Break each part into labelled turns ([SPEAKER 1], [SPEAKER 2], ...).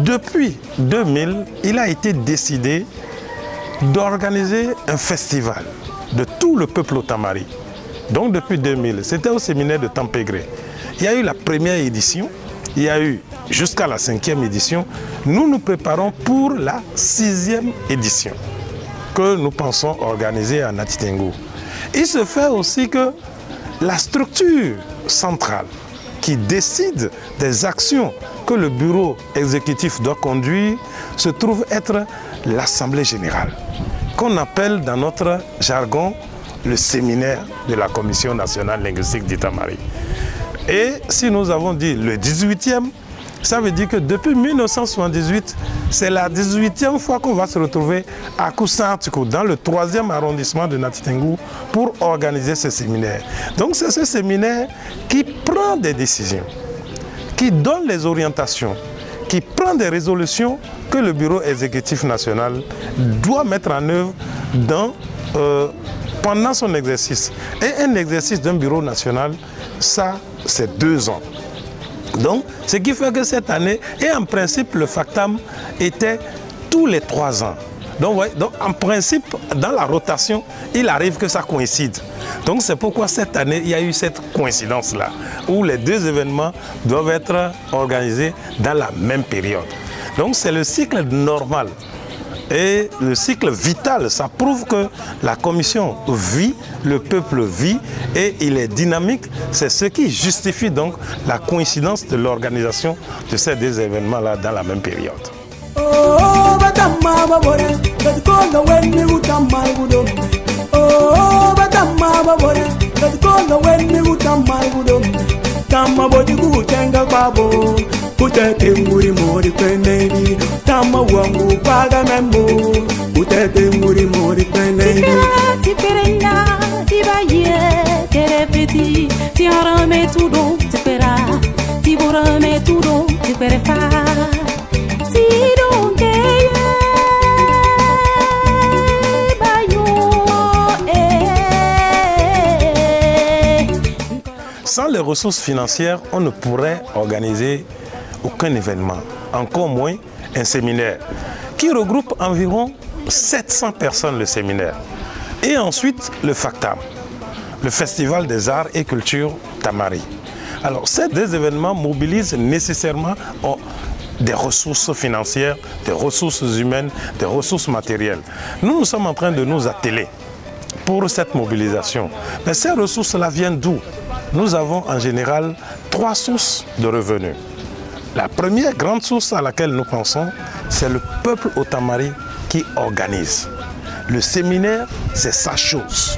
[SPEAKER 1] depuis 2000, il a été décidé d'organiser un festival de tout le peuple Otamari. Donc depuis 2000, c'était au séminaire de Tempégré. Il y a eu la première édition, il y a eu jusqu'à la 5e édition. Nous nous préparons pour la 6e édition que nous pensons organiser à Nati Tengu. Il se fait aussi que la structure centrale qui décide des actions que le bureau exécutif doit conduire se trouve être l'Assemblée générale, qu'on appelle dans notre jargon le séminaire de la Commission nationale linguistique d'Itamari. Et si nous avons dit le 18e, ça veut dire que depuis 1978, c'est la 18e fois qu'on va se retrouver à Koussantikou, dans le 3e arrondissement de Nati Tengu, pour organiser ce séminaire. Donc c'est ce séminaire qui prend des décisions, qui donne les orientations, qui prend des résolutions que le bureau exécutif national doit mettre en œuvre pendant son exercice. Et un exercice d'un bureau national, ça, c'est 2 ans. Donc, ce qui fait que cette année, et en principe, le FACTAM était tous les 3 ans. Donc, ouais, donc, en principe, dans la rotation, il arrive que ça coïncide. Donc, c'est pourquoi cette année, il y a eu cette coïncidence-là, où les 2 événements doivent être organisés dans la même période. Donc, c'est le cycle normal. Et le cycle vital, ça prouve que la commission vit, le peuple vit et il est dynamique. C'est ce qui justifie donc la coïncidence de l'organisation de ces 2 événements-là dans la même période.
[SPEAKER 2] Utete muri mori kwenebi tama wangu paga membo utete muri mori kwenebi
[SPEAKER 3] tiperena tibaye terepeti tiarame tudo tipera tiborame tudo tiperefa tidonge bayo
[SPEAKER 1] Sans les ressources financières, on ne pourrait organiser aucun événement, encore moins un séminaire, qui regroupe environ 700 personnes le séminaire. Et ensuite le FACTAM, le Festival des Arts et Cultures Tamari. Alors ces 2 événements mobilisent nécessairement des ressources financières, des ressources humaines, des ressources matérielles. Nous sommes en train de nous atteler pour cette mobilisation. Mais ces ressources-là viennent d'où? Nous avons en général 3 sources de revenus. La première grande source à laquelle nous pensons, c'est le peuple Otamari qui organise. Le séminaire, c'est sa chose.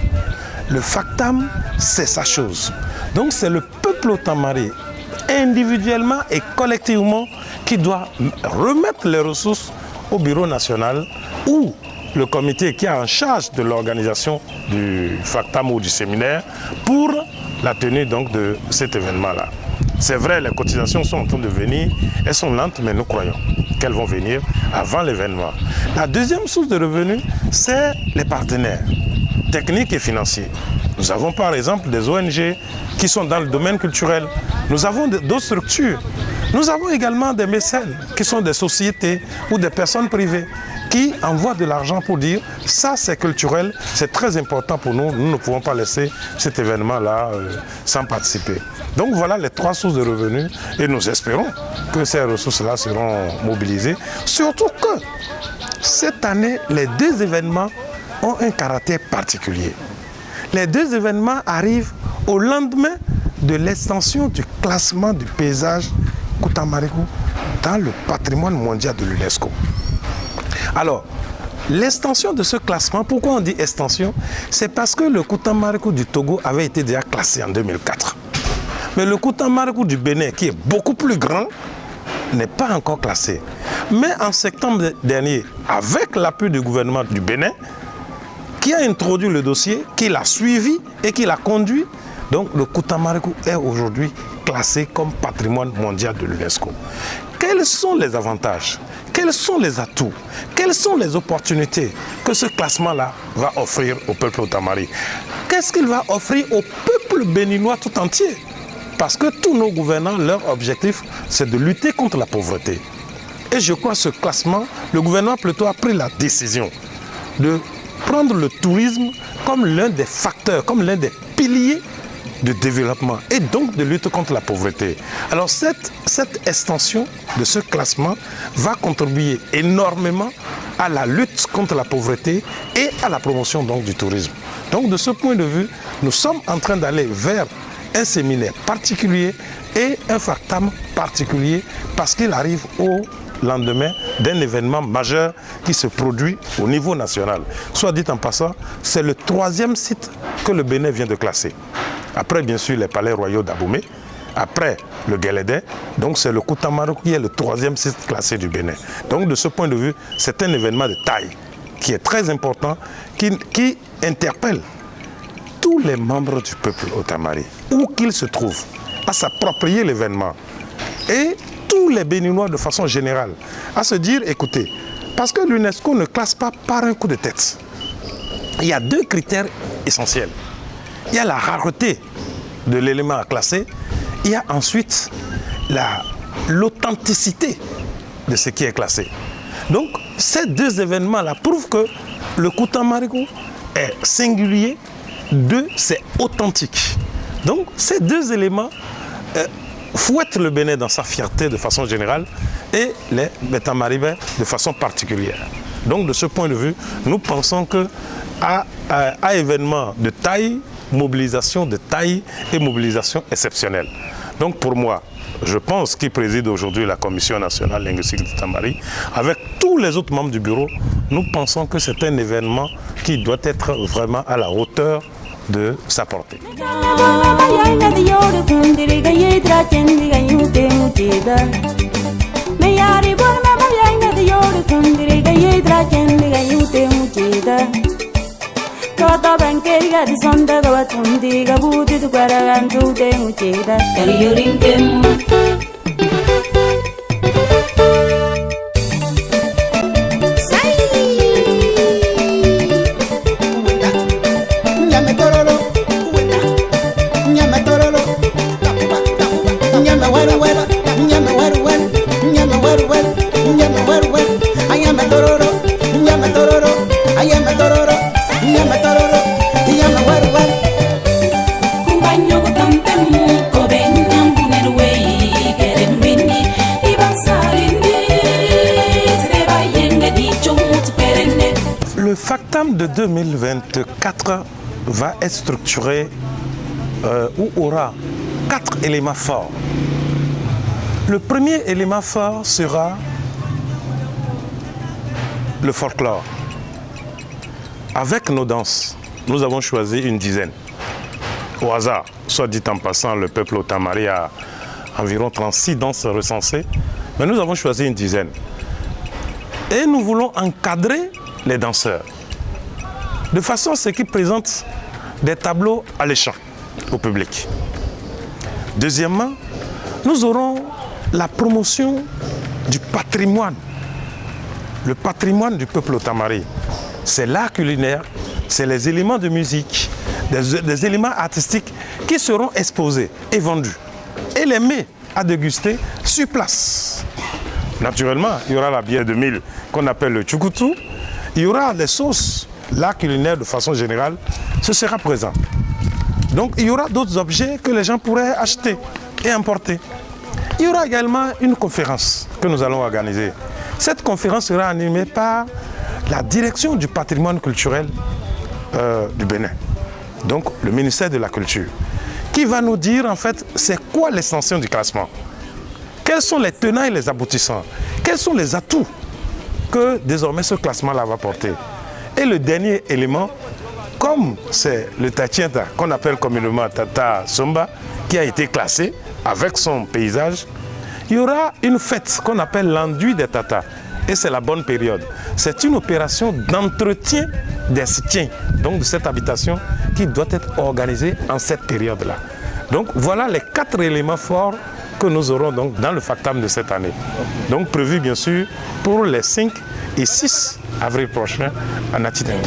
[SPEAKER 1] Le FACTAM, c'est sa chose. Donc c'est le peuple Otamari, individuellement et collectivement, qui doit remettre les ressources au bureau national ou le comité qui est en charge de l'organisation du FACTAM ou du séminaire pour la tenue donc de cet événement-là. C'est vrai, les cotisations sont en train de venir, elles sont lentes, mais nous croyons qu'elles vont venir avant l'événement. La deuxième source de revenus, c'est les partenaires techniques et financiers. Nous avons par exemple des ONG qui sont dans le domaine culturel. Nous avons d'autres structures. Nous avons également des mécènes qui sont des sociétés ou des personnes privées qui envoient de l'argent pour dire ça c'est culturel, c'est très important pour nous, nous ne pouvons pas laisser cet événement-là sans participer. Donc voilà les 3 sources de revenus et nous espérons que ces ressources-là seront mobilisées. Surtout que cette année, les 2 événements ont un caractère particulier. Les 2 événements arrivent au lendemain de l'extension du classement du paysage Koutamarikou dans le patrimoine mondial de l'UNESCO. Alors, l'extension de ce classement, pourquoi on dit extension? C'est parce que le Koutamarikou du Togo avait été déjà classé en 2004. Mais le Koutamarikou du Bénin, qui est beaucoup plus grand, n'est pas encore classé. Mais en septembre dernier, avec l'appui du gouvernement du Bénin, qui a introduit le dossier, qui l'a suivi et qui l'a conduit, donc le Koutamarikou est aujourd'hui classé comme patrimoine mondial de l'UNESCO. Quels sont les avantages? Quels sont les atouts? Quelles sont les opportunités que ce classement-là va offrir au peuple Otamari? Qu'est-ce qu'il va offrir au peuple béninois tout entier? Parce que tous nos gouvernants, leur objectif, c'est de lutter contre la pauvreté. Et je crois que ce classement, le gouvernement plutôt a pris la décision de prendre le tourisme comme l'un des facteurs, comme l'un des piliers de développement et donc de lutte contre la pauvreté. Alors cette extension de ce classement va contribuer énormément à la lutte contre la pauvreté et à la promotion donc du tourisme. Donc de ce point de vue, nous sommes en train d'aller vers un séminaire particulier et un factam particulier parce qu'il arrive au lendemain d'un événement majeur qui se produit au niveau national. Soit dit en passant, c'est le 3e site que le Bénin vient de classer. Après, bien sûr, les palais royaux d'Abomey, après le Guélédé, donc c'est le Koutamaro qui est le 3e site classé du Bénin. Donc de ce point de vue, c'est un événement de taille qui est très important, qui interpelle tous les membres du peuple Otamari, où qu'ils se trouvent, à s'approprier l'événement. Et tous les Béninois de façon générale, à se dire, écoutez, parce que l'UNESCO ne classe pas par un coup de tête. Il y a 2 critères essentiels. Il y a la rareté de l'élément à classer, il y a ensuite l'authenticité de ce qui est classé. Donc, ces 2 événements-là prouvent que le Koutamarigo est singulier, 2, c'est authentique. Donc, ces 2 éléments fouettent le Bénin dans sa fierté de façon générale et les Bétamaribais de façon particulière. Donc, de ce point de vue, nous pensons qu'à événement de taille, mobilisation de taille et mobilisation exceptionnelle. Donc pour moi, je pense qu'il préside aujourd'hui la Commission nationale linguistique de Tamari, avec tous les autres membres du bureau, nous pensons que c'est un événement qui doit être vraiment à la hauteur de sa portée.
[SPEAKER 3] Kota bangkeriga di sonda gawatundi gabuti tu kwaragantu te mucheda kariyoringkemu
[SPEAKER 1] Le factam de 2024 va être structuré où aura 4 éléments forts. Le premier élément fort sera le folklore. Avec nos danses, nous avons choisi une dizaine. Au hasard, soit dit en passant, le peuple Otamari a environ 36 danses recensées, mais nous avons choisi une dizaine. Et nous voulons encadrer les danseurs, de façon à ce qu'ils présentent des tableaux alléchants au public. Deuxièmement, nous aurons la promotion du patrimoine. Le patrimoine du peuple Otamari, c'est l'art culinaire, c'est les éléments de musique, des éléments artistiques qui seront exposés et vendus. Et les mets à déguster sur place. Naturellement, il y aura la bière de mille qu'on appelle le tchoukoutou. Il y aura les sauces, l'art culinaire de façon générale, ce sera présent. Donc il y aura d'autres objets que les gens pourraient acheter et importer. Il y aura également une conférence que nous allons organiser. Cette conférence sera animée par la direction du patrimoine culturel du Bénin, donc le ministère de la Culture, qui va nous dire en fait c'est quoi l'extension du classement. Quels sont les tenants et les aboutissants? Quels sont les atouts que désormais ce classement-là va porter? Et le dernier élément, comme c'est le Tatienta, qu'on appelle communément Tata Somba, qui a été classé avec son paysage, il y aura une fête qu'on appelle l'enduit des Tatas. Et c'est la bonne période. C'est une opération d'entretien des sitiens, donc de cette habitation, qui doit être organisée en cette période-là. Donc voilà les 4 éléments forts que nous aurons donc dans le FACTAM de cette année. Donc prévu bien sûr pour les 5 et 6 avril prochain à Natitengo.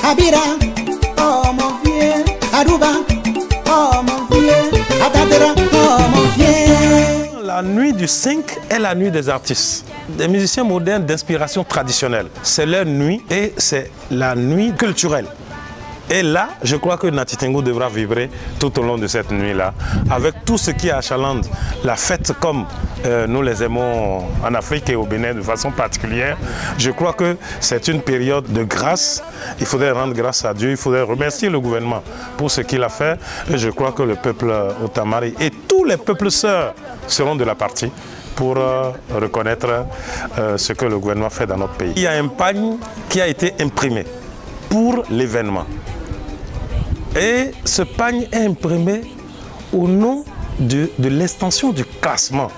[SPEAKER 4] Abira, oh mon vieux, Aruba, oh mon vieux, Atatera, oh mon vieux.
[SPEAKER 1] La nuit du 5 est la nuit des artistes, des musiciens modernes d'inspiration traditionnelle. C'est leur nuit et c'est la nuit culturelle. Et là, je crois que Natitengo devra vibrer tout au long de cette nuit-là, avec tout ce qui achalande la fête comme nous les aimons en Afrique et au Bénin de façon particulière. Je crois que c'est une période de grâce. Il faudrait rendre grâce à Dieu, il faudrait remercier le gouvernement pour ce qu'il a fait. Et je crois que le peuple Otamari et tous les peuples sœurs seront de la partie pour reconnaître ce que le gouvernement fait dans notre pays. Il y a un pagne qui a été imprimé pour l'événement. Et ce pagne est imprimé au nom de l'extension du classement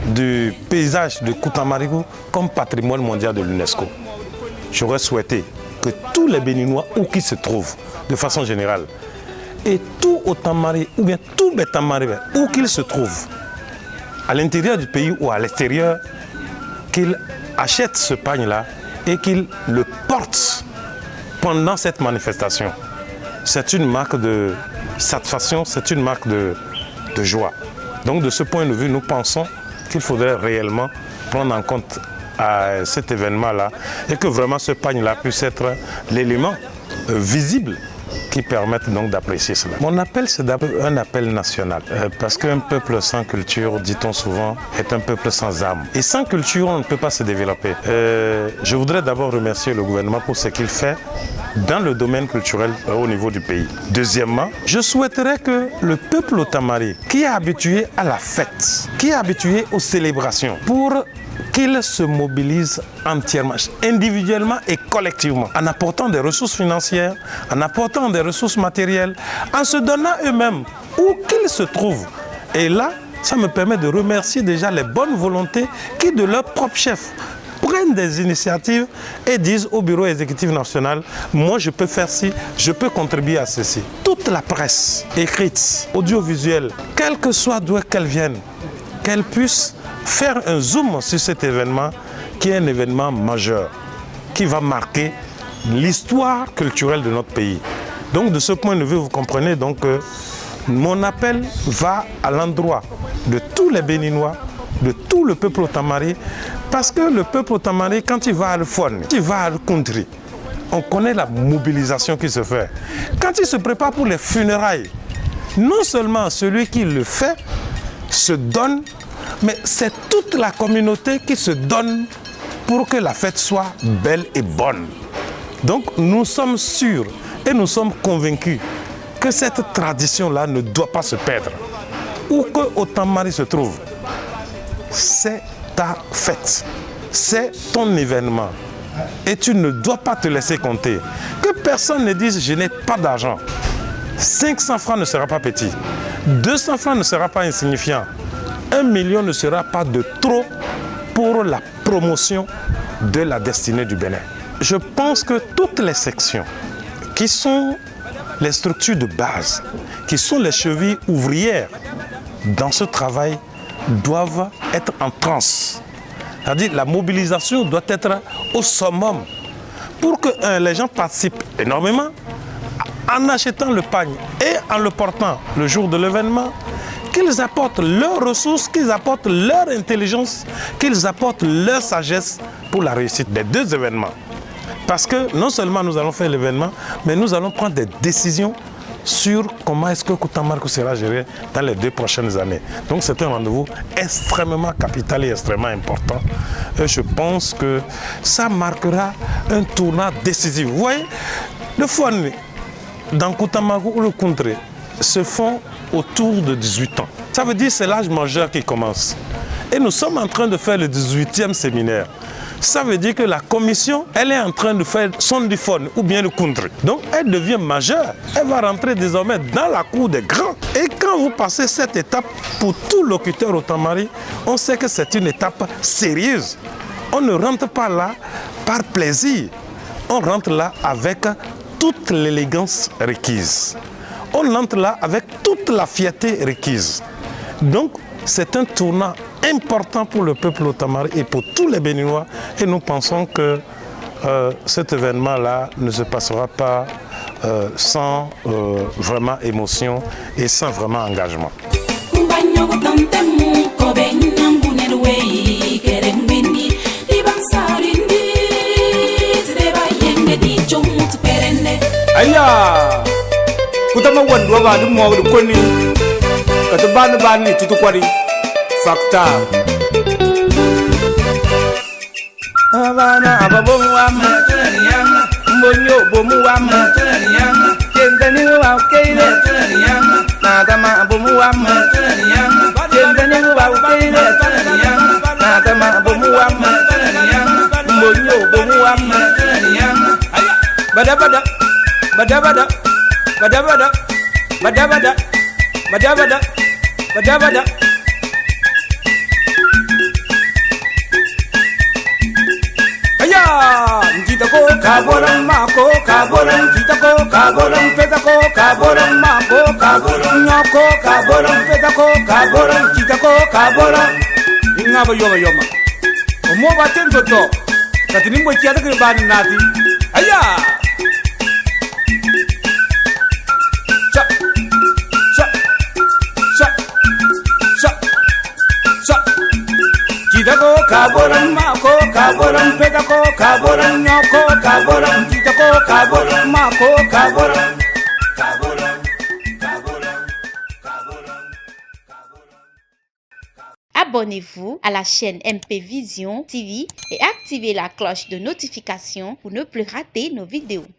[SPEAKER 1] du paysage de Koutamarigo comme patrimoine mondial de l'UNESCO. J'aurais souhaité que tous les Béninois, où qu'ils se trouvent, de façon générale, et tout Otamari, ou bien tout Bétamari, où qu'ils se trouvent, à l'intérieur du pays ou à l'extérieur, qu'ils achètent ce pagne-là et qu'ils le portent pendant cette manifestation. C'est une marque de satisfaction, c'est une marque de joie. Donc de ce point de vue, nous pensons qu'il faudrait réellement prendre en compte cet événement-là et que vraiment ce pagne-là puisse être l'élément visible qui permette donc d'apprécier cela. Mon appel, c'est d'abord un appel national, parce qu'un peuple sans culture, dit-on souvent, est un peuple sans âme. Et sans culture, on ne peut pas se développer. Je voudrais d'abord remercier le gouvernement pour ce qu'il fait dans le domaine culturel au niveau du pays. Deuxièmement, je souhaiterais que le peuple Otamari, qui est habitué à la fête, qui est habitué aux célébrations, pour qu'ils se mobilisent entièrement, individuellement et collectivement, en apportant des ressources financières, en apportant des ressources matérielles, en se donnant eux-mêmes où qu'ils se trouvent. Et là, ça me permet de remercier déjà les bonnes volontés qui, de leur propre chef, prennent des initiatives et disent au bureau exécutif national, moi je peux faire ci, je peux contribuer à ceci. Toute la presse écrite, audiovisuelle, quelle que soit d'où qu'elle vienne, qu'elle puisse faire un zoom sur cet événement qui est un événement majeur, qui va marquer l'histoire culturelle de notre pays. Donc de ce point de vue, vous comprenez donc que mon appel va à l'endroit de tous les Béninois, de tout le peuple Otamari, parce que le peuple Otamari, quand il va à Alfone, il va à Country, on connaît la mobilisation qui se fait. Quand il se prépare pour les funérailles, non seulement celui qui le fait se donne, mais c'est toute la communauté qui se donne pour que la fête soit belle et bonne. Donc nous sommes sûrs et nous sommes convaincus que cette tradition-là ne doit pas se perdre. Où que Otamari se trouve, c'est ta fête, c'est ton événement. Et tu ne dois pas te laisser compter. Que personne ne dise je n'ai pas d'argent. 500 francs ne sera pas petit. 200 francs ne sera pas insignifiant. 1 million ne sera pas de trop pour la promotion de la destinée du Bénin. Je pense que toutes les sections qui sont les structures de base, qui sont les chevilles ouvrières dans ce travail, doivent être en transe. C'est-à-dire la mobilisation doit être au summum pour que les gens participent énormément en achetant le pagne et en le portant le jour de l'événement, qu'ils apportent leurs ressources, qu'ils apportent leur intelligence, qu'ils apportent leur sagesse pour la réussite des deux événements. Parce que non seulement nous allons faire l'événement, mais nous allons prendre des décisions sur comment est-ce que Koutamarigo sera géré dans les 2 prochaines années. Donc c'est un rendez-vous extrêmement capital et extrêmement important. Et je pense que ça marquera un tournant décisif. Vous voyez, le Fouane, dans Koutamarigo ou le Kountré, se font autour de 18 ans. Ça veut dire que c'est l'âge majeur qui commence. Et nous sommes en train de faire le 18e séminaire. Ça veut dire que la commission, elle est en train de faire son diphone ou bien le country. Donc elle devient majeure. Elle va rentrer désormais dans la cour des grands. Et quand vous passez cette étape, pour tout locuteur au Tamari, on sait que c'est une étape sérieuse. On ne rentre pas là par plaisir. On rentre là avec toute l'élégance requise. On entre là avec toute la fierté requise. Donc c'est un tournant important pour le peuple Otamari et pour tous les Béninois. Et nous pensons que cet événement-là ne se passera pas sans vraiment émotion et sans vraiment engagement.
[SPEAKER 2] Aya, kutama wandwa ba du mo du koni. Kata ban ni tutu kwari. Fakta. Abana ababomu wa materianga. Mbonyo bomu wa materianga. Kendani wa keile. Nadama bomu wa materianga. Kendani wa keile. Nadama bomu wa materianga. Mbonyo bomu wa materianga. Badabada. Badabada. Badabada. Badabada. Badabada. Badabada. Njita ko kaboran mako kaboran njita ko kaboran peta ko kaboran mako kaboran nyoko kaboran peta ko kaboran njita ko kaboran ingaba yoma omo baten toto katini mo chiata ke ban nati aya cha cha cha cha cha njita ko kaboran mako kaboran peta ko kaboran nyoko kaboran njita ko kaboran mako kaboran kaboran kaboran kaboran.
[SPEAKER 5] Abonnez-vous à la chaîne MP Vision TV et activez la cloche de notification pour ne plus rater nos vidéos.